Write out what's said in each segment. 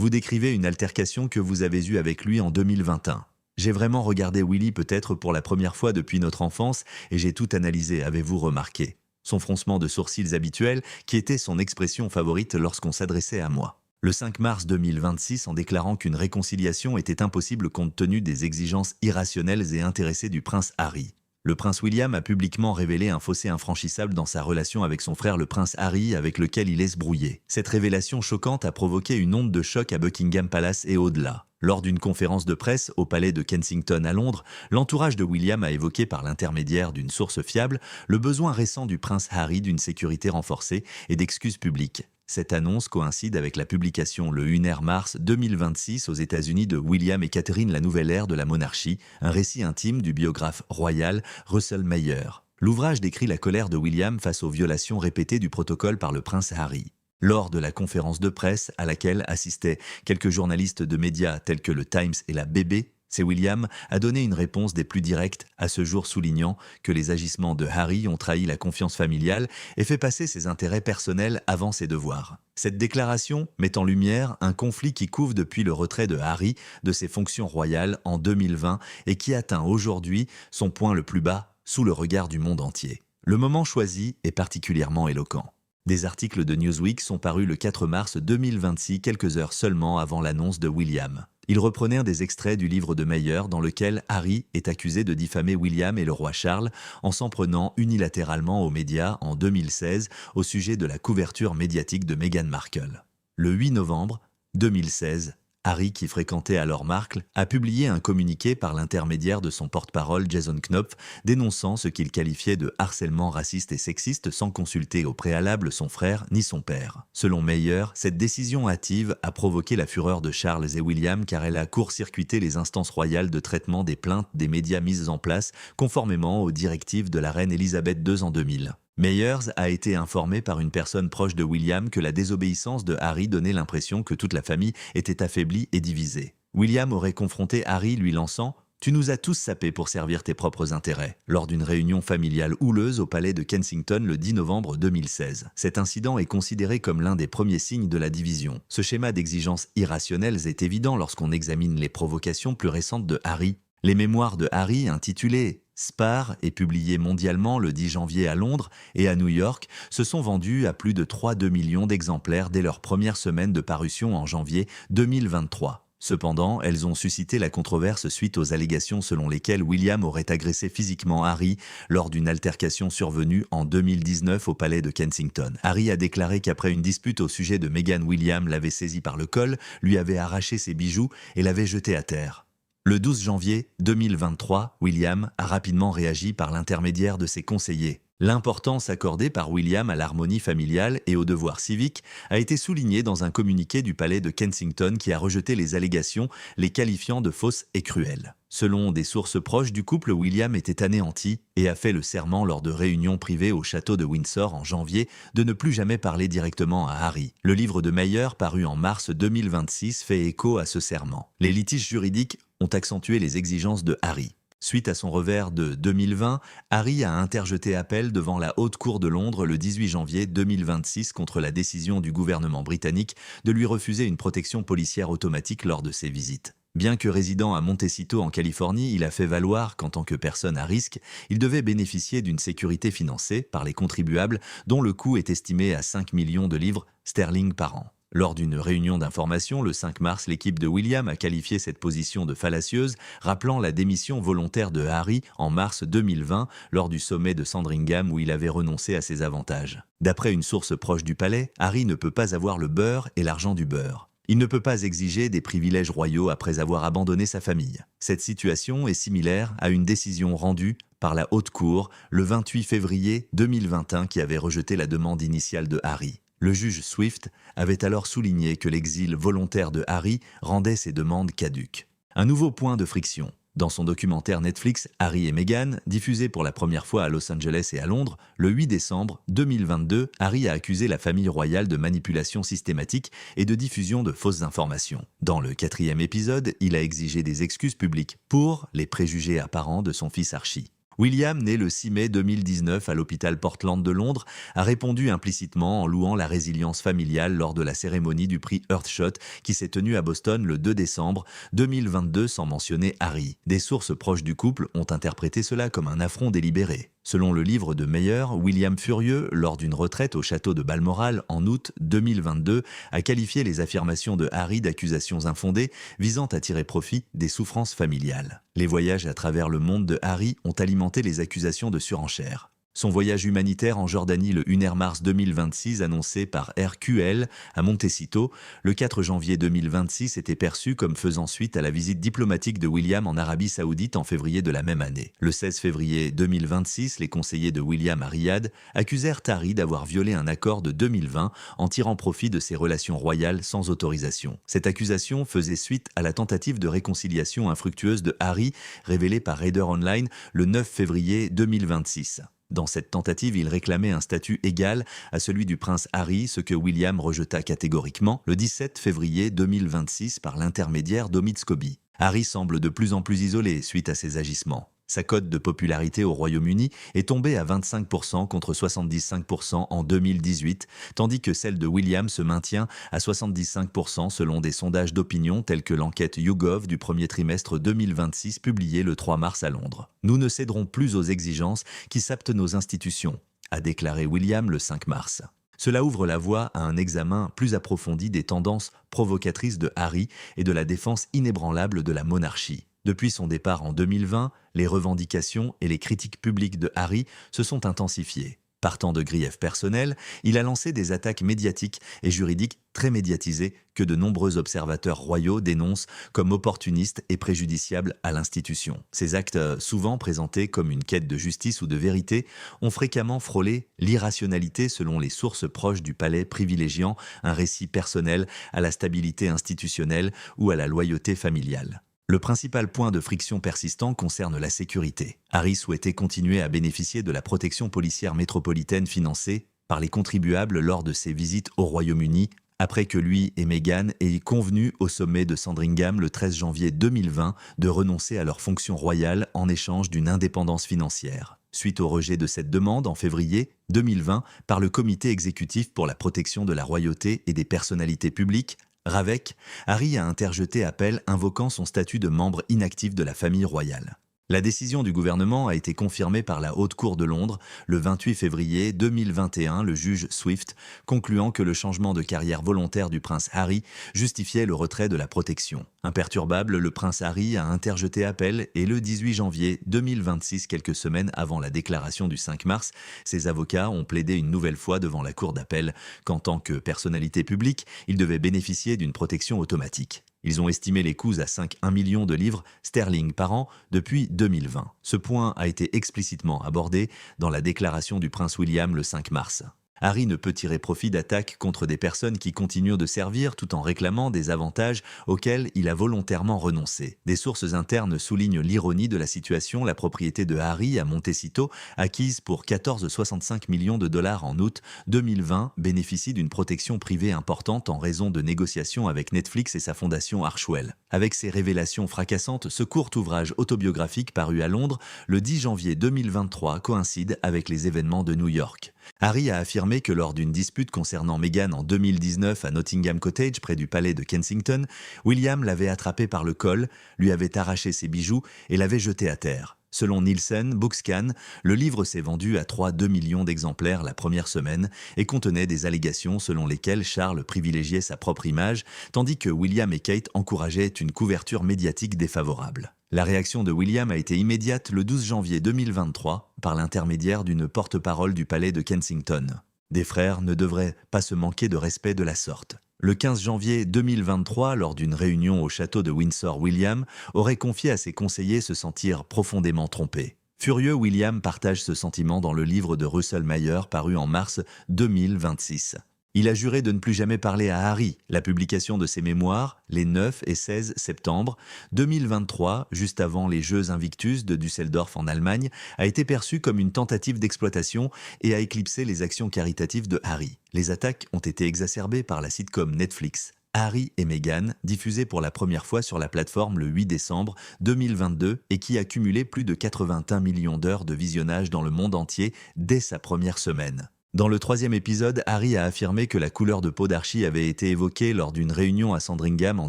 Vous décrivez une altercation que vous avez eue avec lui en 2021. J'ai vraiment regardé Willy peut-être pour la première fois depuis notre enfance et j'ai tout analysé, avez-vous remarqué? Son froncement de sourcils habituel, qui était son expression favorite lorsqu'on s'adressait à moi. Le 5 mars 2026, en déclarant qu'une réconciliation était impossible compte tenu des exigences irrationnelles et intéressées du prince Harry. Le prince William a publiquement révélé un fossé infranchissable dans sa relation avec son frère le prince Harry avec lequel il est se brouillé. Cette révélation choquante a provoqué une onde de choc à Buckingham Palace et au-delà. Lors d'une conférence de presse au palais de Kensington à Londres, l'entourage de William a évoqué par l'intermédiaire d'une source fiable le besoin récent du prince Harry d'une sécurité renforcée et d'excuses publiques. Cette annonce coïncide avec la publication le 1er mars 2026 aux États-Unis de William et Catherine la nouvelle ère de la monarchie, un récit intime du biographe royal Russell Meyer. L'ouvrage décrit la colère de William face aux violations répétées du protocole par le prince Harry. Lors de la conférence de presse à laquelle assistaient quelques journalistes de médias tels que le Times et la BBC, c'est William a donné une réponse des plus directes, à ce jour soulignant que les agissements de Harry ont trahi la confiance familiale et fait passer ses intérêts personnels avant ses devoirs. Cette déclaration met en lumière un conflit qui couve depuis le retrait de Harry de ses fonctions royales en 2020 et qui atteint aujourd'hui son point le plus bas sous le regard du monde entier. Le moment choisi est particulièrement éloquent. Des articles de Newsweek sont parus le 4 mars 2026, quelques heures seulement avant l'annonce de William. Ils reprenaient des extraits du livre de Meyer dans lequel Harry est accusé de diffamer William et le roi Charles en s'en prenant unilatéralement aux médias en 2016 au sujet de la couverture médiatique de Meghan Markle. Le 8 novembre 2016, Harry, qui fréquentait alors Markle, a publié un communiqué par l'intermédiaire de son porte-parole Jason Knopf, dénonçant ce qu'il qualifiait de harcèlement raciste et sexiste sans consulter au préalable son frère ni son père. Selon Meyer, cette décision hâtive a provoqué la fureur de Charles et William car elle a court-circuité les instances royales de traitement des plaintes des médias mises en place conformément aux directives de la reine Elisabeth II en 2000. Meyers a été informé par une personne proche de William que la désobéissance de Harry donnait l'impression que toute la famille était affaiblie et divisée. William aurait confronté Harry lui lançant « Tu nous as tous sapés pour servir tes propres intérêts » lors d'une réunion familiale houleuse au palais de Kensington le 10 novembre 2016. Cet incident est considéré comme l'un des premiers signes de la division. Ce schéma d'exigences irrationnelles est évident lorsqu'on examine les provocations plus récentes de Harry. Les mémoires de Harry intitulées Spare et publié mondialement le 10 janvier à Londres et à New York, se sont vendus à plus de 3,2 millions d'exemplaires dès leur première semaine de parution en janvier 2023. Cependant, elles ont suscité la controverse suite aux allégations selon lesquelles William aurait agressé physiquement Harry lors d'une altercation survenue en 2019 au palais de Kensington. Harry a déclaré qu'après une dispute au sujet de Meghan, William l'avait saisi par le col, lui avait arraché ses bijoux et l'avait jeté à terre. Le 12 janvier 2023, William a rapidement réagi par l'intermédiaire de ses conseillers. L'importance accordée par William à l'harmonie familiale et aux devoirs civiques a été soulignée dans un communiqué du palais de Kensington qui a rejeté les allégations, les qualifiant de fausses et cruelles. Selon des sources proches du couple, William était anéanti et a fait le serment lors de réunions privées au château de Windsor en janvier de ne plus jamais parler directement à Harry. Le livre de Meyer, paru en mars 2026, fait écho à ce serment. Les litiges juridiques ont accentué les exigences de Harry. Suite à son revers de 2020, Harry a interjeté appel devant la Haute Cour de Londres le 18 janvier 2026 contre la décision du gouvernement britannique de lui refuser une protection policière automatique lors de ses visites. Bien que résidant à Montecito en Californie, il a fait valoir qu'en tant que personne à risque, il devait bénéficier d'une sécurité financée par les contribuables dont le coût est estimé à 5 millions de livres sterling par an. Lors d'une réunion d'information, le 5 mars, l'équipe de William a qualifié cette position de fallacieuse, rappelant la démission volontaire de Harry en mars 2020 lors du sommet de Sandringham où il avait renoncé à ses avantages. D'après une source proche du palais, Harry ne peut pas avoir le beurre et l'argent du beurre. Il ne peut pas exiger des privilèges royaux après avoir abandonné sa famille. Cette situation est similaire à une décision rendue par la Haute Cour le 28 février 2021 qui avait rejeté la demande initiale de Harry. Le juge Swift avait alors souligné que l'exil volontaire de Harry rendait ses demandes caduques. Un nouveau point de friction. Dans son documentaire Netflix Harry et Meghan, diffusé pour la première fois à Los Angeles et à Londres, le 8 décembre 2022, Harry a accusé la famille royale de manipulation systématique et de diffusion de fausses informations. Dans le 4e épisode, il a exigé des excuses publiques pour les préjugés apparents de son fils Archie. William, né le 6 mai 2019 à l'hôpital Portland de Londres, a répondu implicitement en louant la résilience familiale lors de la cérémonie du prix Earthshot qui s'est tenue à Boston le 2 décembre 2022 sans mentionner Harry. Des sources proches du couple ont interprété cela comme un affront délibéré. Selon le livre de Meyer, William Furieux, lors d'une retraite au château de Balmoral en août 2022, a qualifié les affirmations de Harry d'accusations infondées visant à tirer profit des souffrances familiales. Les voyages à travers le monde de Harry ont alimenté les accusations de surenchère. Son voyage humanitaire en Jordanie le 1er mars 2026 annoncé par RQL à Montecito le 4 janvier 2026 était perçu comme faisant suite à la visite diplomatique de William en Arabie Saoudite en février de la même année. Le 16 février 2026, les conseillers de William à Riyad accusèrent Harry d'avoir violé un accord de 2020 en tirant profit de ses relations royales sans autorisation. Cette accusation faisait suite à la tentative de réconciliation infructueuse de Harry révélée par Raider Online le 9 février 2026. Dans cette tentative, il réclamait un statut égal à celui du prince Harry, ce que William rejeta catégoriquement le 17 février 2026 par l'intermédiaire d'Omid Scobie. Harry semble de plus en plus isolé suite à ces agissements. Sa cote de popularité au Royaume-Uni est tombée à 25% contre 75% en 2018, tandis que celle de William se maintient à 75% selon des sondages d'opinion tels que l'enquête YouGov du premier trimestre 2026 publiée le 3 mars à Londres. Nous ne céderons plus aux exigences qui sapent nos institutions, a déclaré William le 5 mars. Cela ouvre la voie à un examen plus approfondi des tendances provocatrices de Harry et de la défense inébranlable de la monarchie. Depuis son départ en 2020, les revendications et les critiques publiques de Harry se sont intensifiées. Partant de griefs personnels, il a lancé des attaques médiatiques et juridiques très médiatisées que de nombreux observateurs royaux dénoncent comme opportunistes et préjudiciables à l'institution. Ces actes, souvent présentés comme une quête de justice ou de vérité, ont fréquemment frôlé l'irrationalité selon les sources proches du palais privilégiant un récit personnel à la stabilité institutionnelle ou à la loyauté familiale. Le principal point de friction persistant concerne la sécurité. Harry souhaitait continuer à bénéficier de la protection policière métropolitaine financée par les contribuables lors de ses visites au Royaume-Uni, après que lui et Meghan aient convenu au sommet de Sandringham le 13 janvier 2020 de renoncer à leurs fonctions royales en échange d'une indépendance financière. Suite au rejet de cette demande en février 2020 par le Comité exécutif pour la protection de la royauté et des personnalités publiques, RAVEC, Harry a interjeté appel invoquant son statut de membre inactif de la famille royale. La décision du gouvernement a été confirmée par la Haute Cour de Londres le 28 février 2021, le juge Swift, concluant que le changement de carrière volontaire du prince Harry justifiait le retrait de la protection. Imperturbable, le prince Harry a interjeté appel et le 18 janvier 2026, quelques semaines avant la déclaration du 5 mars, ses avocats ont plaidé une nouvelle fois devant la cour d'appel qu'en tant que personnalité publique, il devait bénéficier d'une protection automatique. Ils ont estimé les coûts à 5,1 millions de livres sterling par an depuis 2020. Ce point a été explicitement abordé dans la déclaration du prince William le 5 mars. Harry ne peut tirer profit d'attaques contre des personnes qui continuent de servir tout en réclamant des avantages auxquels il a volontairement renoncé. Des sources internes soulignent l'ironie de la situation. La propriété de Harry à Montecito, acquise pour 14,65 millions de dollars en août 2020, bénéficie d'une protection privée importante en raison de négociations avec Netflix et sa fondation Archwell. Avec ces révélations fracassantes, ce court ouvrage autobiographique paru à Londres le 10 janvier 2023 coïncide avec les événements de New York. Harry a affirmé que lors d'une dispute concernant Meghan en 2019 à Nottingham Cottage près du palais de Kensington, William l'avait attrapé par le col, lui avait arraché ses bijoux et l'avait jeté à terre. Selon Nielsen Bookscan, le livre s'est vendu à 3,2 millions d'exemplaires la première semaine et contenait des allégations selon lesquelles Charles privilégiait sa propre image, tandis que William et Kate encourageaient une couverture médiatique défavorable. La réaction de William a été immédiate le 12 janvier 2023 par l'intermédiaire d'une porte-parole du palais de Kensington. Des frères ne devraient pas se manquer de respect de la sorte. Le 15 janvier 2023, lors d'une réunion au château de Windsor, William aurait confié à ses conseillers se sentir profondément trompé. Furieux, William partage ce sentiment dans le livre de Russell Meyer paru en mars 2026. Il a juré de ne plus jamais parler à Harry. La publication de ses mémoires, les 9 et 16 septembre 2023, juste avant les Jeux Invictus de Düsseldorf en Allemagne, a été perçue comme une tentative d'exploitation et a éclipsé les actions caritatives de Harry. Les attaques ont été exacerbées par la sitcom Netflix Harry et Meghan, diffusé pour la première fois sur la plateforme le 8 décembre 2022 et qui a cumulé plus de 81 millions d'heures de visionnage dans le monde entier dès sa première semaine. Dans le troisième épisode, Harry a affirmé que la couleur de peau d'Archie avait été évoquée lors d'une réunion à Sandringham en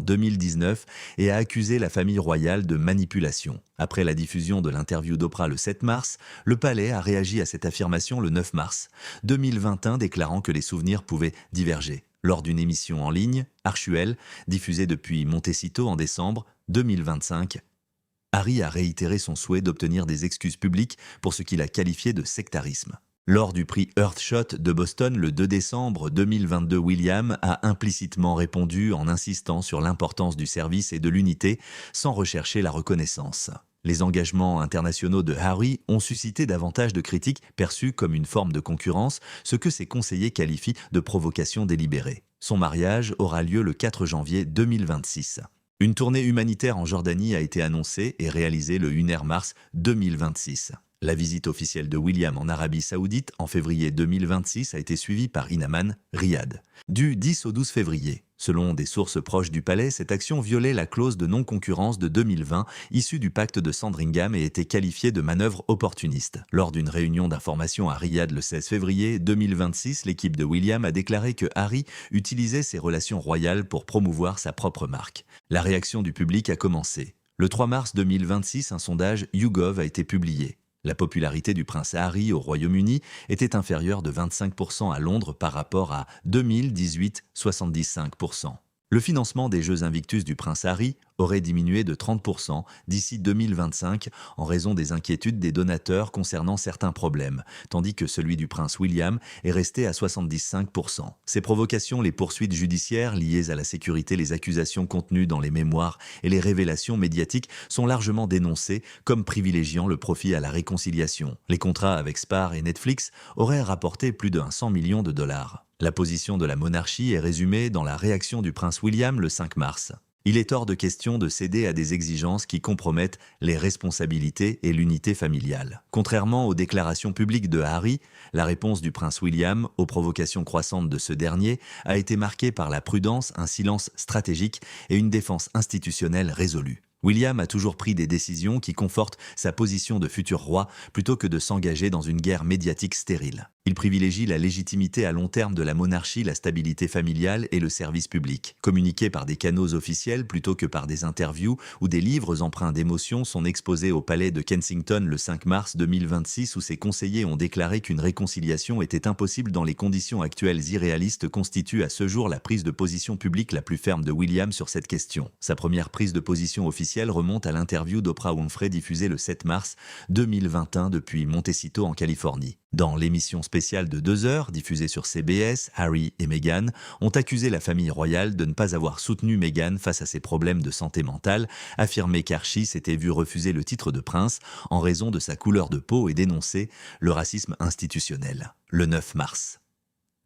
2019 et a accusé la famille royale de manipulation. Après la diffusion de l'interview d'Oprah le 7 mars, le palais a réagi à cette affirmation le 9 mars 2021, déclarant que les souvenirs pouvaient diverger. Lors d'une émission en ligne, Archuel, diffusée depuis Montecito en décembre 2025, Harry a réitéré son souhait d'obtenir des excuses publiques pour ce qu'il a qualifié de sectarisme. Lors du prix Earthshot de Boston le 2 décembre 2022, William a implicitement répondu en insistant sur l'importance du service et de l'unité sans rechercher la reconnaissance. Les engagements internationaux de Harry ont suscité davantage de critiques perçues comme une forme de concurrence, ce que ses conseillers qualifient de provocation délibérée. Son mariage aura lieu le 4 janvier 2026. Une tournée humanitaire en Jordanie a été annoncée et réalisée le 1er mars 2026. La visite officielle de William en Arabie Saoudite en février 2026 a été suivie par Inamman Riyad. Du 10 au 12 février. Selon des sources proches du palais, cette action violait la clause de non-concurrence de 2020 issue du pacte de Sandringham et était qualifiée de manœuvre opportuniste. Lors d'une réunion d'information à Riyad le 16 février 2026, l'équipe de William a déclaré que Harry utilisait ses relations royales pour promouvoir sa propre marque. La réaction du public a commencé. Le 3 mars 2026, un sondage YouGov a été publié. La popularité du prince Harry au Royaume-Uni était inférieure de 25% à Londres par rapport à 2018, 75%. Le financement des Jeux Invictus du prince Harry aurait diminué de 30% d'ici 2025 en raison des inquiétudes des donateurs concernant certains problèmes, tandis que celui du prince William est resté à 75%. Ces provocations, les poursuites judiciaires liées à la sécurité, les accusations contenues dans les mémoires et les révélations médiatiques sont largement dénoncées comme privilégiant le profit à la réconciliation. Les contrats avec Spar et Netflix auraient rapporté plus de 100 millions de dollars. La position de la monarchie est résumée dans la réaction du prince William le 5 mars. Il est hors de question de céder à des exigences qui compromettent les responsabilités et l'unité familiale. Contrairement aux déclarations publiques de Harry, la réponse du prince William aux provocations croissantes de ce dernier a été marquée par la prudence, un silence stratégique et une défense institutionnelle résolue. William a toujours pris des décisions qui confortent sa position de futur roi plutôt que de s'engager dans une guerre médiatique stérile. Il privilégie la légitimité à long terme de la monarchie, la stabilité familiale et le service public. Communiquer par des canaux officiels plutôt que par des interviews ou des livres empreints d'émotion sont exposés au palais de Kensington le 5 mars 2026 où ses conseillers ont déclaré qu'une réconciliation était impossible dans les conditions actuelles irréalistes constitue à ce jour la prise de position publique la plus ferme de William sur cette question. Sa première prise de position officielle remonte à l'interview d'Oprah Winfrey diffusée le 7 mars 2021 depuis Montecito en Californie. Dans l'émission spéciale de 2 heures, diffusée sur CBS, Harry et Meghan ont accusé la famille royale de ne pas avoir soutenu Meghan face à ses problèmes de santé mentale, affirmé qu'Archie s'était vu refuser le titre de prince en raison de sa couleur de peau et dénoncé le racisme institutionnel. Le 9 mars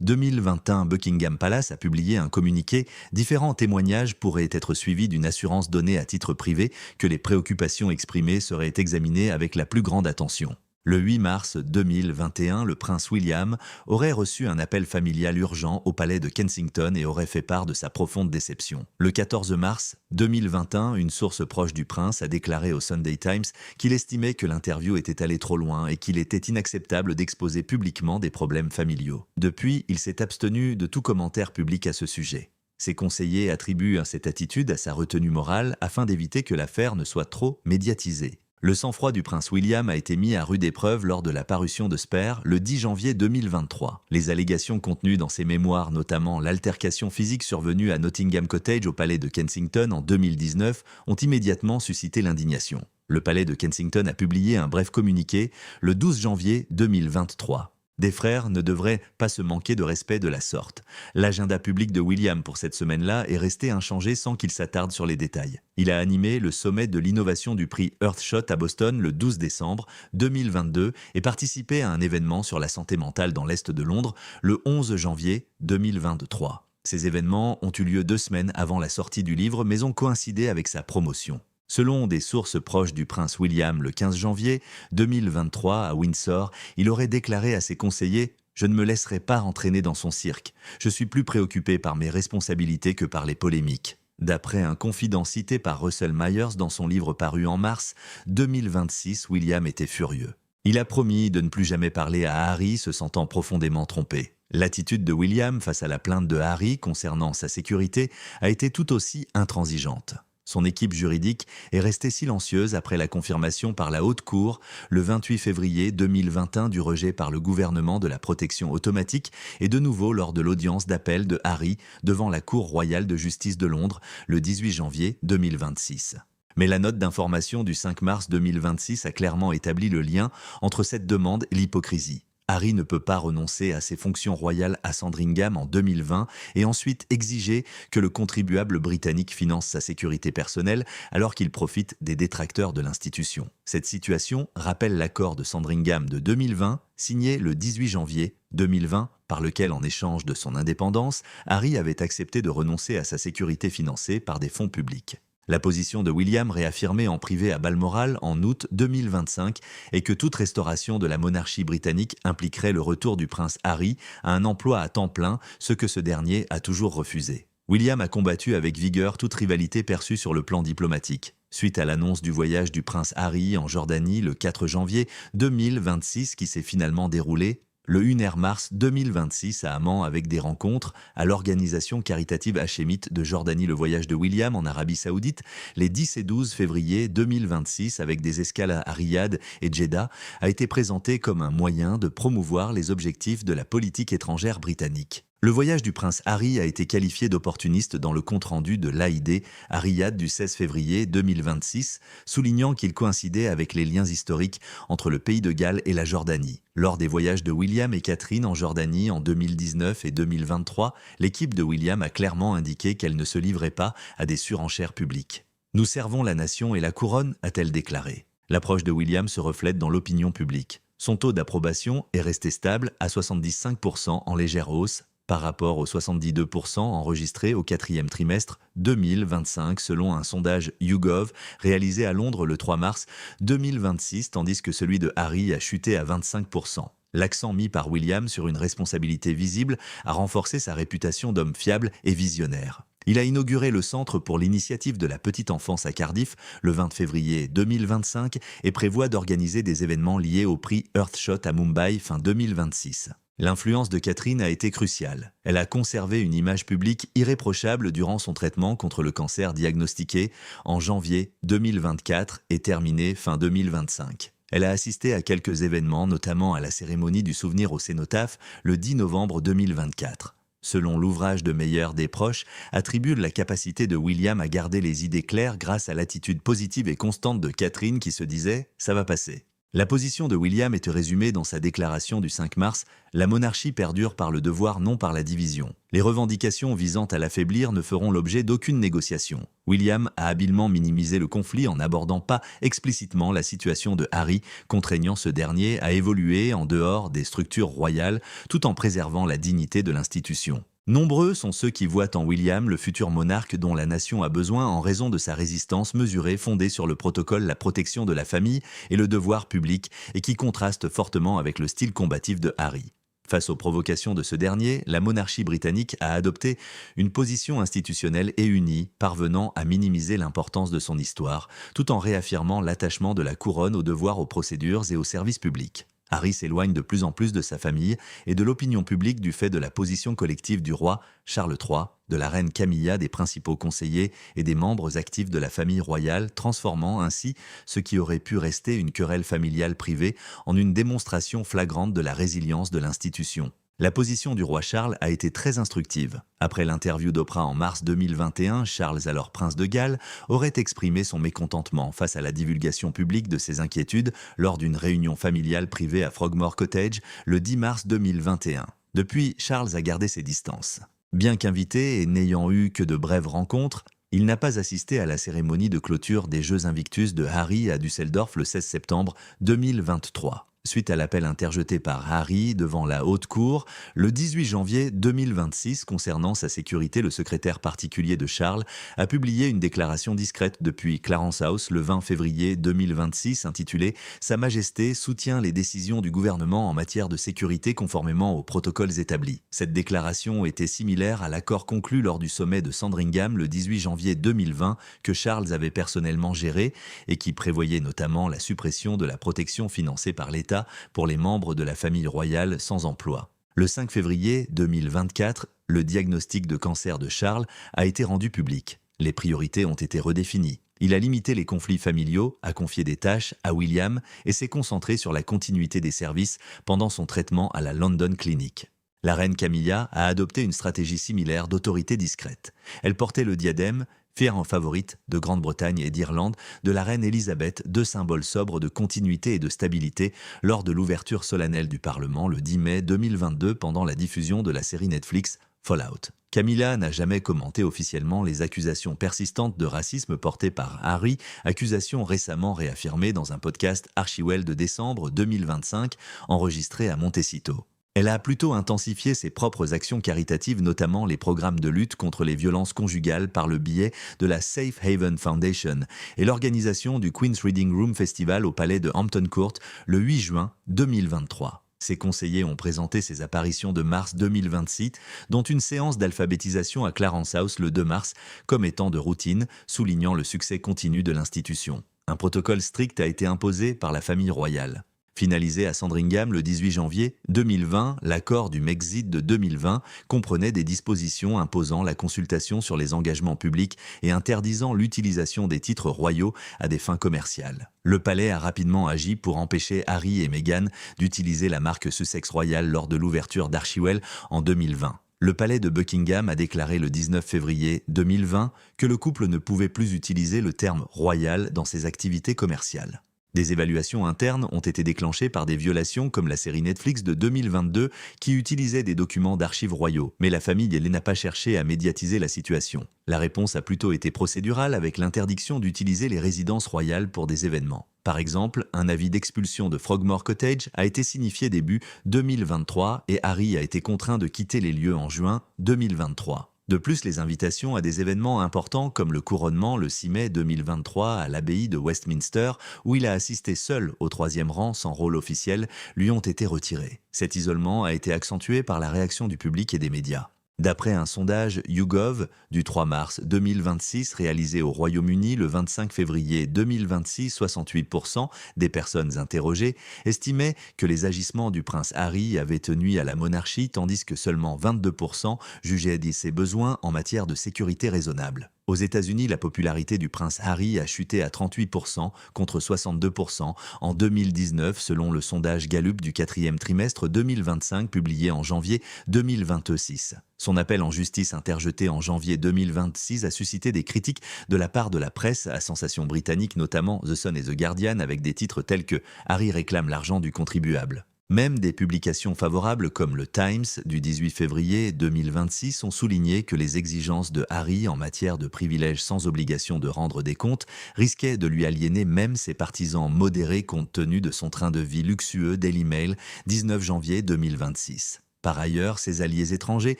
2021, Buckingham Palace a publié un communiqué. Différents témoignages pourraient être suivis d'une assurance donnée à titre privé que les préoccupations exprimées seraient examinées avec la plus grande attention. Le 8 mars 2021, le prince William aurait reçu un appel familial urgent au palais de Kensington et aurait fait part de sa profonde déception. Le 14 mars 2021, une source proche du prince a déclaré au Sunday Times qu'il estimait que l'interview était allée trop loin et qu'il était inacceptable d'exposer publiquement des problèmes familiaux. Depuis, il s'est abstenu de tout commentaire public à ce sujet. Ses conseillers attribuent cette attitude à sa retenue morale afin d'éviter que l'affaire ne soit trop médiatisée. Le sang-froid du prince William a été mis à rude épreuve lors de la parution de Spare le 10 janvier 2023. Les allégations contenues dans ses mémoires, notamment l'altercation physique survenue à Nottingham Cottage au palais de Kensington en 2019, ont immédiatement suscité l'indignation. Le palais de Kensington a publié un bref communiqué le 12 janvier 2023. Des frères ne devraient pas se manquer de respect de la sorte. L'agenda public de William pour cette semaine-là est resté inchangé sans qu'il s'attarde sur les détails. Il a animé le sommet de l'innovation du prix Earthshot à Boston le 12 décembre 2022 et participé à un événement sur la santé mentale dans l'Est de Londres le 11 janvier 2023. Ces événements ont eu lieu 2 semaines avant la sortie du livre mais ont coïncidé avec sa promotion. Selon des sources proches du prince William, le 15 janvier 2023 à Windsor, il aurait déclaré à ses conseillers Je ne me laisserai pas entraîner dans son cirque. Je suis plus préoccupé par mes responsabilités que par les polémiques. D'après un confident cité par Russell Myers dans son livre paru en mars 2026, William était furieux. Il a promis de ne plus jamais parler à Harry, se sentant profondément trompé. L'attitude de William face à la plainte de Harry concernant sa sécurité a été tout aussi intransigeante. Son équipe juridique est restée silencieuse après la confirmation par la Haute Cour le 28 février 2021 du rejet par le gouvernement de la protection automatique et de nouveau lors de l'audience d'appel de Harry devant la Cour royale de justice de Londres le 18 janvier 2026. Mais la note d'information du 5 mars 2026 a clairement établi le lien entre cette demande et l'hypocrisie. Harry ne peut pas renoncer à ses fonctions royales à Sandringham en 2020 et ensuite exiger que le contribuable britannique finance sa sécurité personnelle alors qu'il profite des détracteurs de l'institution. Cette situation rappelle l'accord de Sandringham de 2020, signé le 18 janvier 2020, par lequel, en échange de son indépendance, Harry avait accepté de renoncer à sa sécurité financée par des fonds publics. La position de William réaffirmée en privé à Balmoral en août 2025 est que toute restauration de la monarchie britannique impliquerait le retour du prince Harry à un emploi à temps plein, ce que ce dernier a toujours refusé. William a combattu avec vigueur toute rivalité perçue sur le plan diplomatique. Suite à l'annonce du voyage du prince Harry en Jordanie le 4 janvier 2026 qui s'est finalement déroulé, le 1er mars 2026 à Amman avec des rencontres à l'organisation caritative hachémite de Jordanie le voyage de William en Arabie Saoudite, les 10 et 12 février 2026 avec des escales à Riyad et Jeddah a été présenté comme un moyen de promouvoir les objectifs de la politique étrangère britannique. Le voyage du prince Harry a été qualifié d'opportuniste dans le compte-rendu de l'AID à Riyad du 16 février 2026, soulignant qu'il coïncidait avec les liens historiques entre le pays de Galles et la Jordanie. Lors des voyages de William et Catherine en Jordanie en 2019 et 2023, l'équipe de William a clairement indiqué qu'elle ne se livrait pas à des surenchères publiques. « Nous servons la nation et la couronne », a-t-elle déclaré. L'approche de William se reflète dans l'opinion publique. Son taux d'approbation est resté stable à 75% en légère hausse, par rapport aux 72% enregistrés au quatrième trimestre 2025 selon un sondage YouGov réalisé à Londres le 3 mars 2026, tandis que celui de Harry a chuté à 25%. L'accent mis par William sur une responsabilité visible a renforcé sa réputation d'homme fiable et visionnaire. Il a inauguré le Centre pour l'initiative de la petite enfance à Cardiff le 20 février 2025 et prévoit d'organiser des événements liés au prix Earthshot à Mumbai fin 2026. L'influence de Catherine a été cruciale. Elle a conservé une image publique irréprochable durant son traitement contre le cancer diagnostiqué en janvier 2024 et terminé fin 2025. Elle a assisté à quelques événements, notamment à la cérémonie du souvenir au cénotaphe le 10 novembre 2024. Selon l'ouvrage de Meyer des proches, attribue la capacité de William à garder les idées claires grâce à l'attitude positive et constante de Catherine qui se disait « ça va passer ». La position de William est résumée dans sa déclaration du 5 mars « La monarchie perdure par le devoir, non par la division. Les revendications visant à l'affaiblir ne feront l'objet d'aucune négociation. » William a habilement minimisé le conflit en n'abordant pas explicitement la situation de Harry, contraignant ce dernier à évoluer en dehors des structures royales tout en préservant la dignité de l'institution. Nombreux sont ceux qui voient en William le futur monarque dont la nation a besoin en raison de sa résistance mesurée fondée sur le protocole, la protection de la famille et le devoir public et qui contraste fortement avec le style combatif de Harry. Face aux provocations de ce dernier, la monarchie britannique a adopté une position institutionnelle et unie, parvenant à minimiser l'importance de son histoire, tout en réaffirmant l'attachement de la couronne aux devoirs, aux procédures et aux services publics. Harry s'éloigne de plus en plus de sa famille et de l'opinion publique du fait de la position collective du roi Charles III, de la reine Camilla, des principaux conseillers et des membres actifs de la famille royale, transformant ainsi ce qui aurait pu rester une querelle familiale privée en une démonstration flagrante de la résilience de l'institution. La position du roi Charles a été très instructive. Après l'interview d'Oprah en mars 2021, Charles, alors prince de Galles, aurait exprimé son mécontentement face à la divulgation publique de ses inquiétudes lors d'une réunion familiale privée à Frogmore Cottage le 10 mars 2021. Depuis, Charles a gardé ses distances. Bien qu'invité et n'ayant eu que de brèves rencontres, il n'a pas assisté à la cérémonie de clôture des Jeux Invictus de Harry à Düsseldorf le 16 septembre 2023. suite à l'appel interjeté par Harry devant la Haute Cour le 18 janvier 2026 concernant sa sécurité. Le secrétaire particulier de Charles a publié une déclaration discrète depuis Clarence House le 20 février 2026 intitulée « Sa Majesté soutient les décisions du gouvernement en matière de sécurité conformément aux protocoles établis ». Cette déclaration était similaire à l'accord conclu lors du sommet de Sandringham le 18 janvier 2020 que Charles avait personnellement géré et qui prévoyait notamment la suppression de la protection financée par l'État pour les membres de la famille royale sans emploi. Le 5 février 2024, le diagnostic de cancer de Charles a été rendu public. Les priorités ont été redéfinies. Il a limité les conflits familiaux, a confié des tâches à William et s'est concentré sur la continuité des services pendant son traitement à la London Clinic. La reine Camilla a adopté une stratégie similaire d'autorité discrète. Elle portait le diadème, fière en favorite de Grande-Bretagne et d'Irlande, de la reine Élisabeth, deux symboles sobres de continuité et de stabilité lors de l'ouverture solennelle du Parlement le 10 mai 2022 pendant la diffusion de la série Netflix Fallout. Camilla n'a jamais commenté officiellement les accusations persistantes de racisme portées par Harry, accusations récemment réaffirmées dans un podcast Archewell de décembre 2025 enregistré à Montecito. Elle a plutôt intensifié ses propres actions caritatives, notamment les programmes de lutte contre les violences conjugales par le biais de la Safe Haven Foundation et l'organisation du Queen's Reading Room Festival au palais de Hampton Court le 8 juin 2023. Ses conseillers ont présenté ses apparitions de mars 2026, dont une séance d'alphabétisation à Clarence House le 2 mars, comme étant de routine, soulignant le succès continu de l'institution. Un protocole strict a été imposé par la famille royale. Finalisé à Sandringham le 18 janvier 2020, l'accord du Mexit de 2020 comprenait des dispositions imposant la consultation sur les engagements publics et interdisant l'utilisation des titres royaux à des fins commerciales. Le palais a rapidement agi pour empêcher Harry et Meghan d'utiliser la marque Sussex Royal lors de l'ouverture d'Archewell en 2020. Le palais de Buckingham a déclaré le 19 février 2020 que le couple ne pouvait plus utiliser le terme « royal » dans ses activités commerciales. Des évaluations internes ont été déclenchées par des violations comme la série Netflix de 2022 qui utilisait des documents d'archives royaux, mais la famille n'a pas cherché à médiatiser la situation. La réponse a plutôt été procédurale avec l'interdiction d'utiliser les résidences royales pour des événements. Par exemple, un avis d'expulsion de Frogmore Cottage a été signifié début 2023 et Harry a été contraint de quitter les lieux en juin 2023. De plus, les invitations à des événements importants comme le couronnement le 6 mai 2023 à l'abbaye de Westminster, où il a assisté seul au 3e rang sans rôle officiel, lui ont été retirées. Cet isolement a été accentué par la réaction du public et des médias. D'après un sondage YouGov du 3 mars 2026 réalisé au Royaume-Uni le 25 février 2026, 68% des personnes interrogées estimaient que les agissements du prince Harry avaient tenu à la monarchie, tandis que seulement 22% jugeaient ses besoins en matière de sécurité raisonnable. Aux États-Unis, la popularité du prince Harry a chuté à 38% contre 62% en 2019 selon le sondage Gallup du 4e trimestre 2025 publié en janvier 2026. Son appel en justice interjeté en janvier 2026 a suscité des critiques de la part de la presse à sensation britannique, notamment The Sun et The Guardian, avec des titres tels que « Harry réclame l'argent du contribuable ». Même des publications favorables comme le Times du 18 février 2026 ont souligné que les exigences de Harry en matière de privilèges sans obligation de rendre des comptes risquaient de lui aliéner même ses partisans modérés compte tenu de son train de vie luxueux. Daily Mail, 19 janvier 2026. Par ailleurs, ses alliés étrangers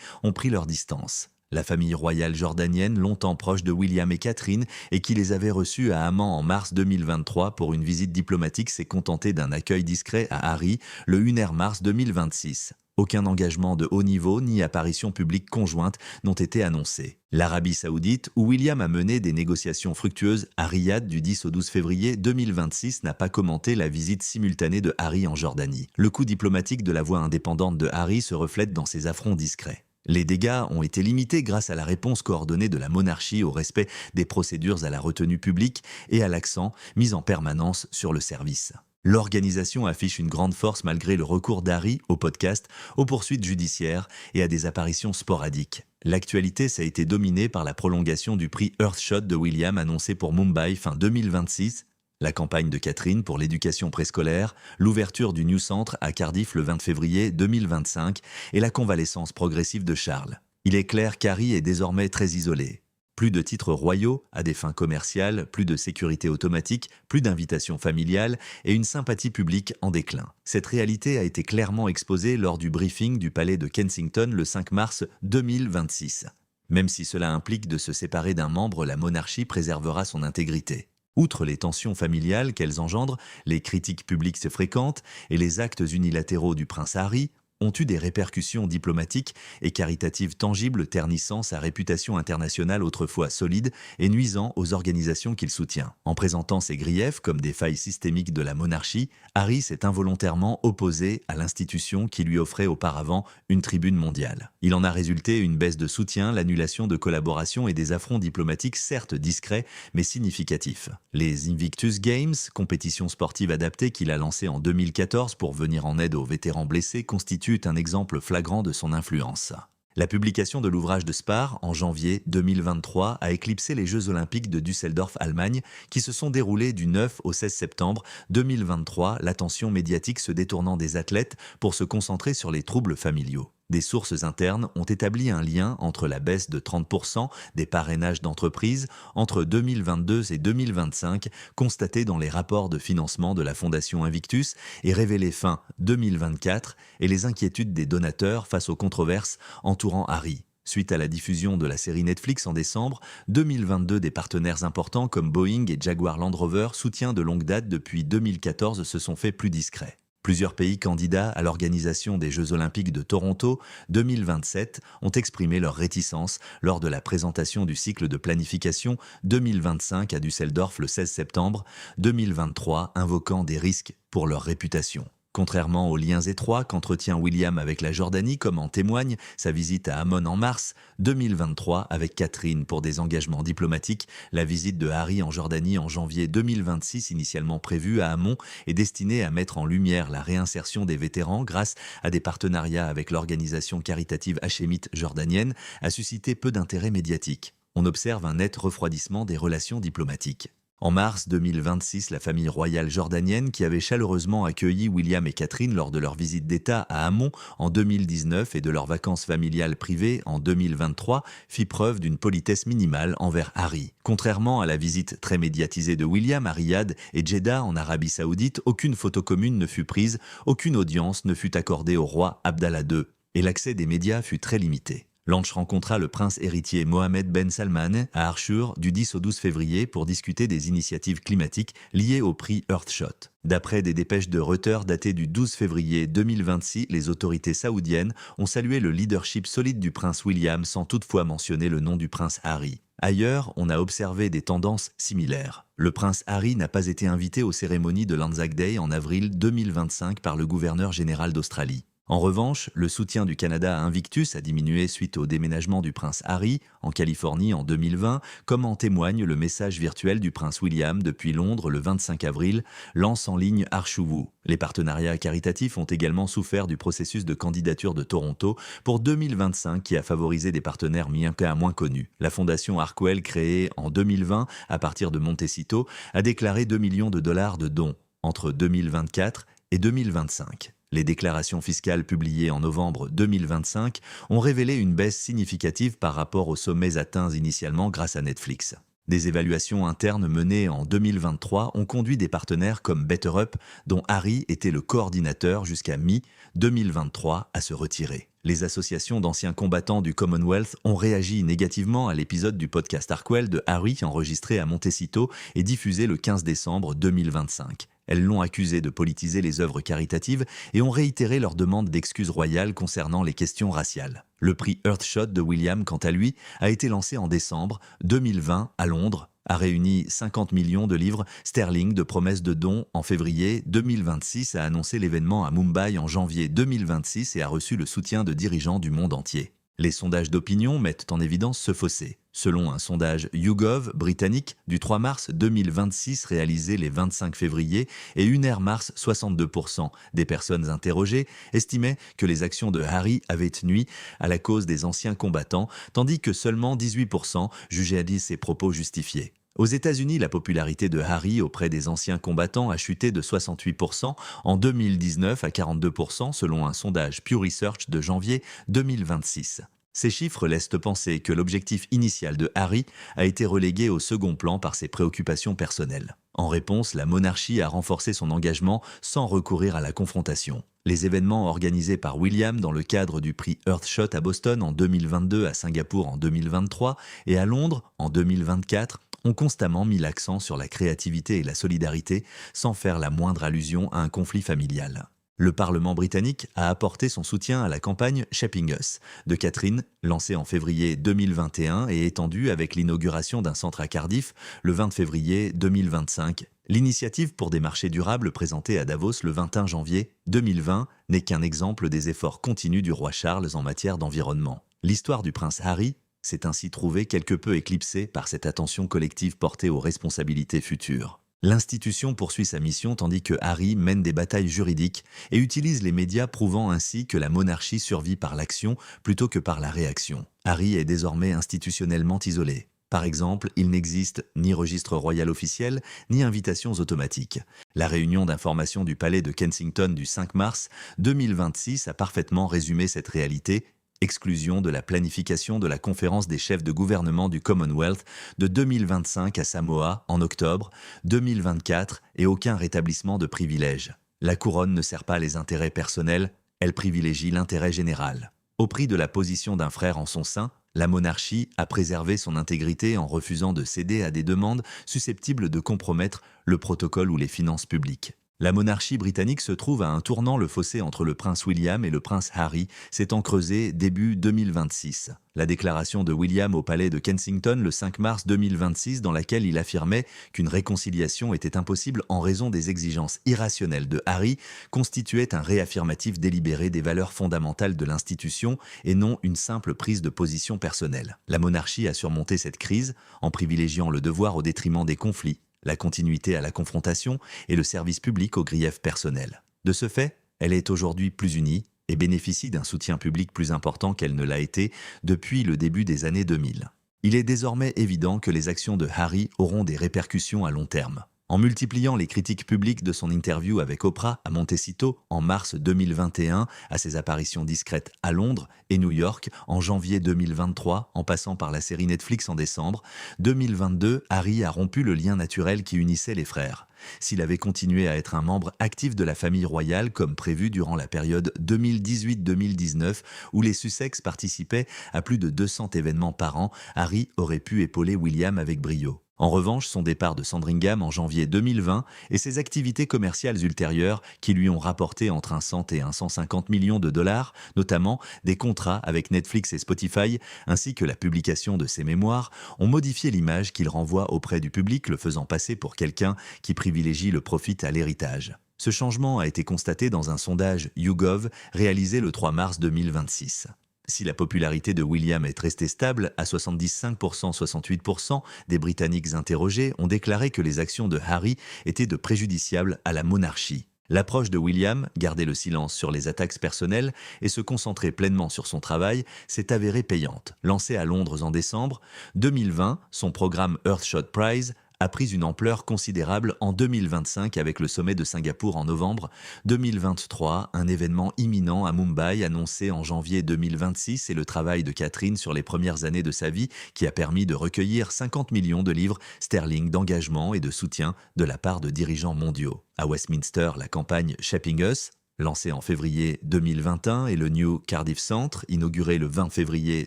ont pris leur distance. La famille royale jordanienne, longtemps proche de William et Catherine et qui les avait reçus à Amman en mars 2023 pour une visite diplomatique, s'est contentée d'un accueil discret à Harry le 1er mars 2026. Aucun engagement de haut niveau ni apparition publique conjointe n'ont été annoncés. L'Arabie Saoudite, où William a mené des négociations fructueuses à Riyad du 10 au 12 février 2026, n'a pas commenté la visite simultanée de Harry en Jordanie. Le coût diplomatique de la voix indépendante de Harry se reflète dans ses affronts discrets. Les dégâts ont été limités grâce à la réponse coordonnée de la monarchie au respect des procédures à la retenue publique et à l'accent mis en permanence sur le service. L'organisation affiche une grande force malgré le recours d'Harry au podcast, aux poursuites judiciaires et à des apparitions sporadiques. L'actualité a été dominée par la prolongation du prix Earthshot de William annoncé pour Mumbai fin 2026, la campagne de Catherine pour l'éducation préscolaire, l'ouverture du New Centre à Cardiff le 20 février 2025 et la convalescence progressive de Charles. Il est clair qu'Harry est désormais très isolé. Plus de titres royaux à des fins commerciales, plus de sécurité automatique, plus d'invitations familiales et une sympathie publique en déclin. Cette réalité a été clairement exposée lors du briefing du palais de Kensington le 5 mars 2026. Même si cela implique de se séparer d'un membre, la monarchie préservera son intégrité. Outre les tensions familiales qu'elles engendrent, les critiques publiques fréquentes et les actes unilatéraux du prince Harry ont eu des répercussions diplomatiques et caritatives tangibles, ternissant sa réputation internationale autrefois solide et nuisant aux organisations qu'il soutient. En présentant ses griefs comme des failles systémiques de la monarchie, Harry s'est involontairement opposé à l'institution qui lui offrait auparavant une tribune mondiale. Il en a résulté une baisse de soutien, l'annulation de collaborations et des affronts diplomatiques certes discrets mais significatifs. Les Invictus Games, compétition sportive adaptée qu'il a lancée en 2014 pour venir en aide aux vétérans blessés, constituent un exemple flagrant de son influence. La publication de l'ouvrage de Spar en janvier 2023 a éclipsé les Jeux Olympiques de Düsseldorf, Allemagne, qui se sont déroulés du 9 au 16 septembre 2023, l'attention médiatique se détournant des athlètes pour se concentrer sur les troubles familiaux. Des sources internes ont établi un lien entre la baisse de 30% des parrainages d'entreprises entre 2022 et 2025 constatée dans les rapports de financement de la Fondation Invictus et révélée fin 2024 et les inquiétudes des donateurs face aux controverses entourant Harry. Suite à la diffusion de la série Netflix en décembre 2022, des partenaires importants comme Boeing et Jaguar Land Rover, soutiens de longue date depuis 2014, se sont fait plus discrets. Plusieurs pays candidats à l'organisation des Jeux Olympiques de Toronto 2027 ont exprimé leur réticence lors de la présentation du cycle de planification 2025 à Düsseldorf le 16 septembre 2023, invoquant des risques pour leur réputation. Contrairement aux liens étroits qu'entretient William avec la Jordanie, comme en témoigne sa visite à Amman en mars 2023 avec Catherine pour des engagements diplomatiques, la visite de Harry en Jordanie en janvier 2026, initialement prévue à Amman, est destinée à mettre en lumière la réinsertion des vétérans grâce à des partenariats avec l'organisation caritative hachémite jordanienne, a suscité peu d'intérêt médiatique. On observe un net refroidissement des relations diplomatiques. En mars 2026, la famille royale jordanienne, qui avait chaleureusement accueilli William et Catherine lors de leur visite d'État à Amman en 2019 et de leurs vacances familiales privées en 2023, fit preuve d'une politesse minimale envers Harry. Contrairement à la visite très médiatisée de William à Riyad et Jeddah en Arabie Saoudite, aucune photo commune ne fut prise, aucune audience ne fut accordée au roi Abdallah II, et l'accès des médias fut très limité. Lange rencontra le prince héritier Mohammed Ben Salman à Arshur du 10 au 12 février pour discuter des initiatives climatiques liées au prix Earthshot. D'après des dépêches de Reuters datées du 12 février 2026, les autorités saoudiennes ont salué le leadership solide du prince William sans toutefois mentionner le nom du prince Harry. Ailleurs, on a observé des tendances similaires. Le prince Harry n'a pas été invité aux cérémonies de l'Anzac Day en avril 2025 par le gouverneur général d'Australie. En revanche, le soutien du Canada à Invictus a diminué suite au déménagement du prince Harry en Californie en 2020, comme en témoigne le message virtuel du prince William depuis Londres le 25 avril, lance en ligne Arshuvu. Les partenariats caritatifs ont également souffert du processus de candidature de Toronto pour 2025 qui a favorisé des partenaires moins connus. La fondation Harkwell, créée en 2020 à partir de Montecito, a déclaré 2 millions de dollars de dons entre 2024 et 2025. Les déclarations fiscales publiées en novembre 2025 ont révélé une baisse significative par rapport aux sommets atteints initialement grâce à Netflix. Des évaluations internes menées en 2023 ont conduit des partenaires comme BetterUp, dont Harry était le coordinateur jusqu'à mi-2023, à se retirer. Les associations d'anciens combattants du Commonwealth ont réagi négativement à l'épisode du podcast Harkwell de Harry enregistré à Montecito et diffusé le 15 décembre 2025. Elles l'ont accusé de politiser les œuvres caritatives et ont réitéré leur demande d'excuses royales concernant les questions raciales. Le prix Earthshot de William, quant à lui, a été lancé en décembre 2020 à Londres, a réuni 50 millions de livres sterling de promesses de dons en février 2026, a annoncé l'événement à Mumbai en janvier 2026 et a reçu le soutien de dirigeants du monde entier. Les sondages d'opinion mettent en évidence ce fossé. Selon un sondage YouGov britannique du 3 mars 2026 réalisé les 25 février et UNR Mars, 62% des personnes interrogées estimaient que les actions de Harry avaient nui à la cause des anciens combattants, tandis que seulement 18% jugeaient ses propos justifiés. Aux États-Unis, la popularité de Harry auprès des anciens combattants a chuté de 68% en 2019 à 42% selon un sondage Pew Research de janvier 2026. Ces chiffres laissent penser que l'objectif initial de Harry a été relégué au second plan par ses préoccupations personnelles. En réponse, la monarchie a renforcé son engagement sans recourir à la confrontation. Les événements organisés par William dans le cadre du prix Earthshot à Boston en 2022, à Singapour en 2023 et à Londres en 2024 ont constamment mis l'accent sur la créativité et la solidarité sans faire la moindre allusion à un conflit familial. Le Parlement britannique a apporté son soutien à la campagne Shaping Us de Catherine, lancée en février 2021 et étendue avec l'inauguration d'un centre à Cardiff le 20 février 2025. L'initiative pour des marchés durables présentée à Davos le 21 janvier 2020 n'est qu'un exemple des efforts continus du roi Charles en matière d'environnement. L'histoire du prince Harry s'est ainsi trouvée quelque peu éclipsée par cette attention collective portée aux responsabilités futures. L'institution poursuit sa mission tandis que Harry mène des batailles juridiques et utilise les médias prouvant ainsi que la monarchie survit par l'action plutôt que par la réaction. Harry est désormais institutionnellement isolé. Par exemple, il n'existe ni registre royal officiel, ni invitations automatiques. La réunion d'information du palais de Kensington du 5 mars 2026 a parfaitement résumé cette réalité. Exclusion de la planification de la conférence des chefs de gouvernement du Commonwealth de 2025 à Samoa en octobre 2024 et aucun rétablissement de privilèges. La couronne ne sert pas les intérêts personnels, elle privilégie l'intérêt général. Au prix de la position d'un frère en son sein, la monarchie a préservé son intégrité en refusant de céder à des demandes susceptibles de compromettre le protocole ou les finances publiques. La monarchie britannique se trouve à un tournant, le fossé entre le prince William et le prince Harry s'étant creusé début 2026. La déclaration de William au palais de Kensington le 5 mars 2026 dans laquelle il affirmait qu'une réconciliation était impossible en raison des exigences irrationnelles de Harry constituait un réaffirmatif délibéré des valeurs fondamentales de l'institution et non une simple prise de position personnelle. La monarchie a surmonté cette crise en privilégiant le devoir au détriment des conflits, la continuité à la confrontation et le service public aux griefs personnels. De ce fait, elle est aujourd'hui plus unie et bénéficie d'un soutien public plus important qu'elle ne l'a été depuis le début des années 2000. Il est désormais évident que les actions de Harry auront des répercussions à long terme. En multipliant les critiques publiques de son interview avec Oprah à Montecito en mars 2021, à ses apparitions discrètes à Londres et New York en janvier 2023, en passant par la série Netflix en décembre 2022, Harry a rompu le lien naturel qui unissait les frères. S'il avait continué à être un membre actif de la famille royale comme prévu durant la période 2018-2019 où les Sussex participaient à plus de 200 événements par an, Harry aurait pu épauler William avec brio. En revanche, son départ de Sandringham en janvier 2020 et ses activités commerciales ultérieures qui lui ont rapporté entre 100 et 150 millions de dollars, notamment des contrats avec Netflix et Spotify, ainsi que la publication de ses mémoires, ont modifié l'image qu'il renvoie auprès du public, le faisant passer pour quelqu'un qui privilégie le profit à l'héritage. Ce changement a été constaté dans un sondage YouGov réalisé le 3 mars 2026. Si la popularité de William est restée stable, à 75%-68% des Britanniques interrogés ont déclaré que les actions de Harry étaient de préjudiciables à la monarchie. L'approche de William, garder le silence sur les attaques personnelles et se concentrer pleinement sur son travail, s'est avérée payante. Lancé à Londres en décembre 2020, son programme Earthshot Prize a pris une ampleur considérable en 2025 avec le sommet de Singapour en novembre 2023, un événement imminent à Mumbai annoncé en janvier 2026 et le travail de Catherine sur les premières années de sa vie qui a permis de recueillir 50 millions de livres sterling d'engagement et de soutien de la part de dirigeants mondiaux. À Westminster, la campagne Shaping Us, lancée en février 2021 et le New Cardiff Centre, inauguré le 20 février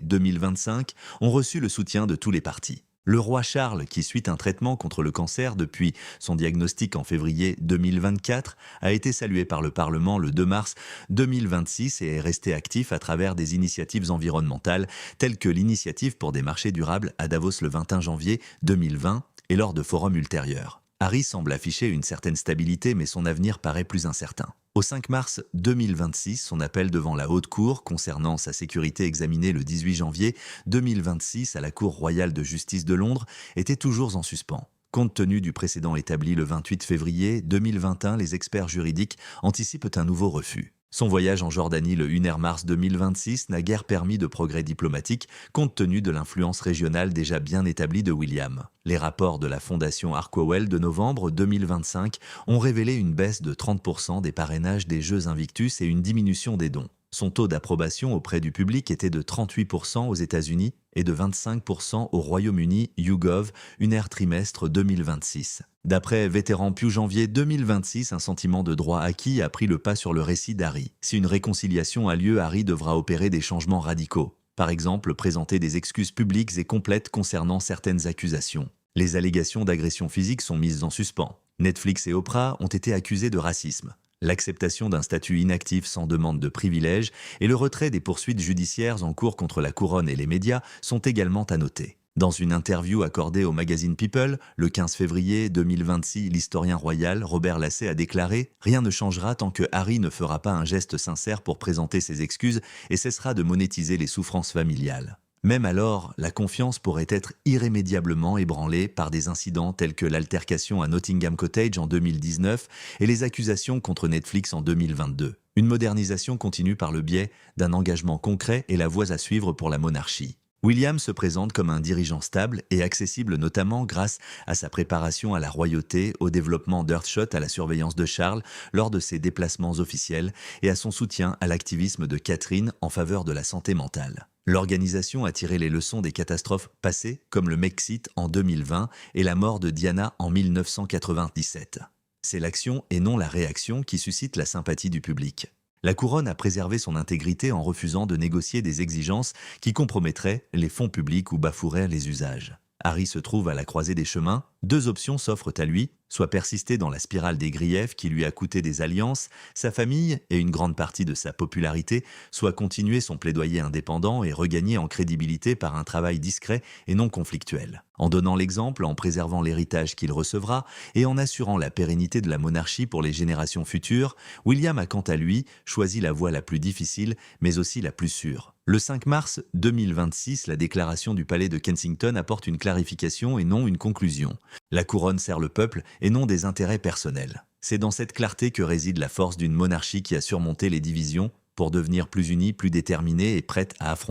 2025, ont reçu le soutien de tous les partis. Le roi Charles, qui suit un traitement contre le cancer depuis son diagnostic en février 2024, a été salué par le Parlement le 2 mars 2026 et est resté actif à travers des initiatives environnementales telles que l'initiative pour des marchés durables à Davos le 21 janvier 2020 et lors de forums ultérieurs. Harry semble afficher une certaine stabilité, mais son avenir paraît plus incertain. Au 5 mars 2026, son appel devant la Haute Cour concernant sa sécurité examiné le 18 janvier 2026 à la Cour royale de justice de Londres était toujours en suspens. Compte tenu du précédent établi le 28 février 2021, les experts juridiques anticipent un nouveau refus. Son voyage en Jordanie le 1er mars 2026 n'a guère permis de progrès diplomatique compte tenu de l'influence régionale déjà bien établie de William. Les rapports de la Fondation Harquail de novembre 2025 ont révélé une baisse de 30% des parrainages des Jeux Invictus et une diminution des dons. Son taux d'approbation auprès du public était de 38% aux États-Unis et de 25% au Royaume-Uni YouGov, UNER trimestre 2026. D'après Vétéran Pew janvier 2026, un sentiment de droit acquis a pris le pas sur le récit d'Harry. Si une réconciliation a lieu, Harry devra opérer des changements radicaux. Par exemple, présenter des excuses publiques et complètes concernant certaines accusations. Les allégations d'agression physique sont mises en suspens. Netflix et Oprah ont été accusés de racisme. L'acceptation d'un statut inactif sans demande de privilège et le retrait des poursuites judiciaires en cours contre la couronne et les médias sont également à noter. Dans une interview accordée au magazine People, le 15 février 2026, l'historien royal Robert Lassay a déclaré « Rien ne changera tant que Harry ne fera pas un geste sincère pour présenter ses excuses et cessera de monétiser les souffrances familiales ». Même alors, la confiance pourrait être irrémédiablement ébranlée par des incidents tels que l'altercation à Nottingham Cottage en 2019 et les accusations contre Netflix en 2022. Une modernisation continue par le biais d'un engagement concret et la voie à suivre pour la monarchie. William se présente comme un dirigeant stable et accessible notamment grâce à sa préparation à la royauté, au développement d'Earthshot à la surveillance de Charles lors de ses déplacements officiels et à son soutien à l'activisme de Catherine en faveur de la santé mentale. L'organisation a tiré les leçons des catastrophes passées comme le Mexit en 2020 et la mort de Diana en 1997. C'est l'action et non la réaction qui suscite la sympathie du public. La couronne a préservé son intégrité en refusant de négocier des exigences qui compromettraient les fonds publics ou bafoueraient les usages. Harry se trouve à la croisée des chemins. Deux options s'offrent à lui, soit persister dans la spirale des griefs qui lui a coûté des alliances, sa famille et une grande partie de sa popularité, soit continuer son plaidoyer indépendant et regagner en crédibilité par un travail discret et non conflictuel. En donnant l'exemple, en préservant l'héritage qu'il recevra et en assurant la pérennité de la monarchie pour les générations futures, William a quant à lui choisi la voie la plus difficile mais aussi la plus sûre. Le 5 mars 2026, la déclaration du palais de Kensington apporte une clarification et non une conclusion. La couronne sert le peuple et non des intérêts personnels. C'est dans cette clarté que réside la force d'une monarchie qui a surmonté les divisions pour devenir plus unie, plus déterminée et prête à affronter